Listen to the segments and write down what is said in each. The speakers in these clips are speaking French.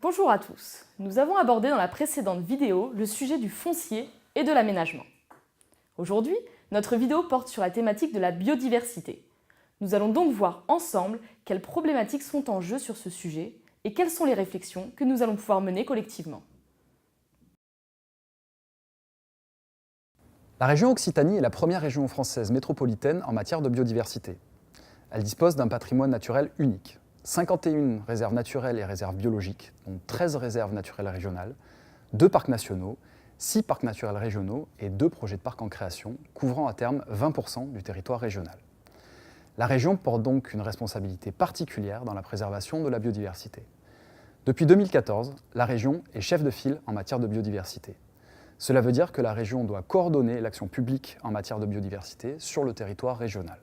Bonjour à tous. Nous avons abordé dans la précédente vidéo le sujet du foncier et de l'aménagement. Aujourd'hui, notre vidéo porte sur la thématique de la biodiversité. Nous allons donc voir ensemble quelles problématiques sont en jeu sur ce sujet et quelles sont les réflexions que nous allons pouvoir mener collectivement. La région Occitanie est la première région française métropolitaine en matière de biodiversité. Elle dispose d'un patrimoine naturel unique. 51 réserves naturelles et réserves biologiques, dont 13 réserves naturelles régionales, 2 parcs nationaux, 6 parcs naturels régionaux et 2 projets de parcs en création, couvrant à terme 20% du territoire régional. La région porte donc une responsabilité particulière dans la préservation de la biodiversité. Depuis 2014, la région est chef de file en matière de biodiversité. Cela veut dire que la région doit coordonner l'action publique en matière de biodiversité sur le territoire régional.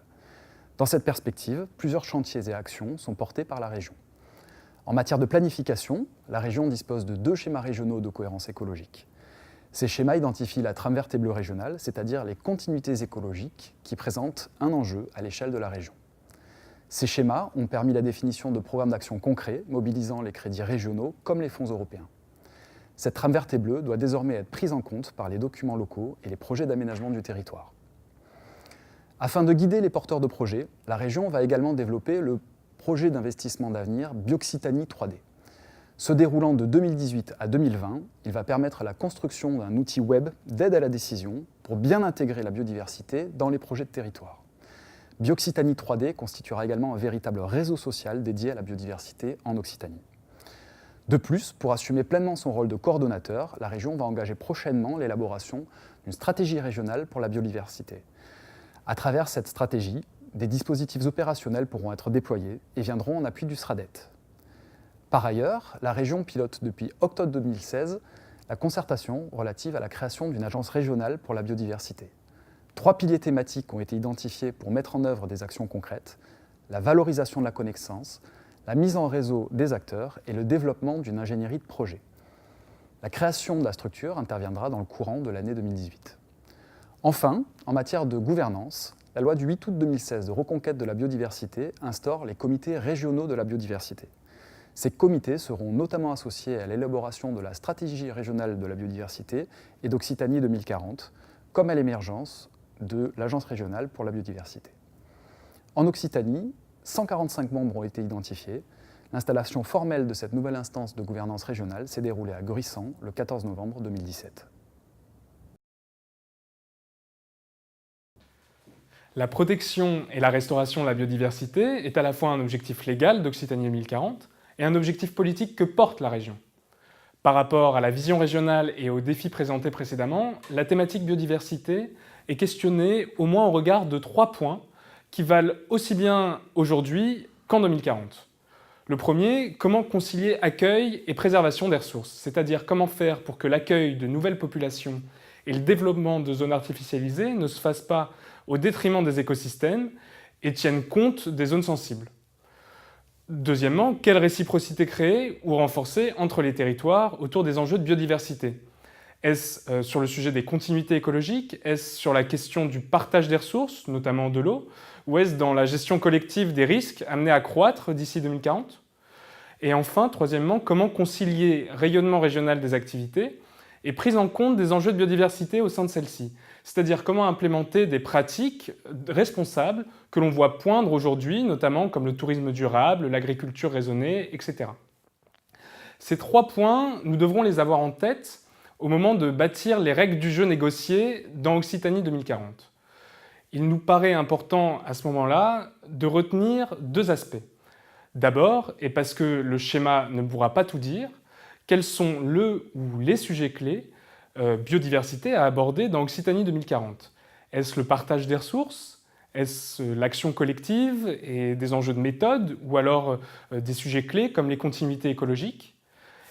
Dans cette perspective, plusieurs chantiers et actions sont portés par la région. En matière de planification, la région dispose de 2 schémas régionaux de cohérence écologique. Ces schémas identifient la trame verte et bleue régionale, c'est-à-dire les continuités écologiques qui présentent un enjeu à l'échelle de la région. Ces schémas ont permis la définition de programmes d'action concrets, mobilisant les crédits régionaux comme les fonds européens. Cette trame verte et bleue doit désormais être prise en compte par les documents locaux et les projets d'aménagement du territoire. Afin de guider les porteurs de projets, la région va également développer le projet d'investissement d'avenir Bioccitanie 3D. Se déroulant de 2018 à 2020, il va permettre la construction d'un outil web d'aide à la décision pour bien intégrer la biodiversité dans les projets de territoire. Bioccitanie 3D constituera également un véritable réseau social dédié à la biodiversité en Occitanie. De plus, pour assumer pleinement son rôle de coordonnateur, la région va engager prochainement l'élaboration d'une stratégie régionale pour la biodiversité. À travers cette stratégie, des dispositifs opérationnels pourront être déployés et viendront en appui du SRADET. Par ailleurs, la région pilote depuis octobre 2016 la concertation relative à la création d'une agence régionale pour la biodiversité. 3 piliers thématiques ont été identifiés pour mettre en œuvre des actions concrètes: la valorisation de la connaissance, la mise en réseau des acteurs et le développement d'une ingénierie de projet. La création de la structure interviendra dans le courant de l'année 2018. Enfin, en matière de gouvernance, la loi du 8 août 2016 de reconquête de la biodiversité instaure les comités régionaux de la biodiversité. Ces comités seront notamment associés à l'élaboration de la stratégie régionale de la biodiversité et d'Occitanie 2040, comme à l'émergence de l'Agence régionale pour la biodiversité. En Occitanie, 145 membres ont été identifiés. L'installation formelle de cette nouvelle instance de gouvernance régionale s'est déroulée à Gruissan le 14 novembre 2017. La protection et la restauration de la biodiversité est à la fois un objectif légal d'Occitanie 2040 et un objectif politique que porte la région. Par rapport à la vision régionale et aux défis présentés précédemment, la thématique biodiversité est questionnée au moins au regard de 3 points qui valent aussi bien aujourd'hui qu'en 2040. Le premier, comment concilier accueil et préservation des ressources, c'est-à-dire comment faire pour que l'accueil de nouvelles populations et le développement de zones artificialisées ne se fassent pas au détriment des écosystèmes et tiennent compte des zones sensibles. Deuxièmement, quelle réciprocité créer ou renforcer entre les territoires autour des enjeux de biodiversité? Est-ce sur le sujet des continuités écologiques? Est-ce sur la question du partage des ressources, notamment de l'eau? Ou est-ce dans la gestion collective des risques amenés à croître d'ici 2040? Et enfin, troisièmement, comment concilier rayonnement régional des activités et prise en compte des enjeux de biodiversité au sein de celle-ci? C'est-à-dire comment implémenter des pratiques responsables que l'on voit poindre aujourd'hui, notamment comme le tourisme durable, l'agriculture raisonnée, etc. Ces 3 points, nous devrons les avoir en tête au moment de bâtir les règles du jeu négociées dans Occitanie 2040. Il nous paraît important à ce moment-là de retenir 2 aspects. D'abord, et parce que le schéma ne pourra pas tout dire, quels sont le ou les sujets clés biodiversité à aborder dans Occitanie 2040? Est-ce le partage des ressources? Est-ce l'action collective et des enjeux de méthode? Ou alors des sujets clés comme les continuités écologiques?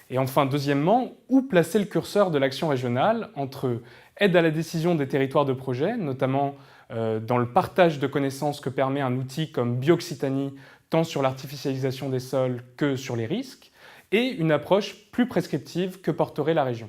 Et enfin, deuxièmement, où placer le curseur de l'action régionale entre aide à la décision des territoires de projet, notamment dans le partage de connaissances que permet un outil comme Bioccitanie, tant sur l'artificialisation des sols que sur les risques, et une approche plus prescriptive que porterait la région.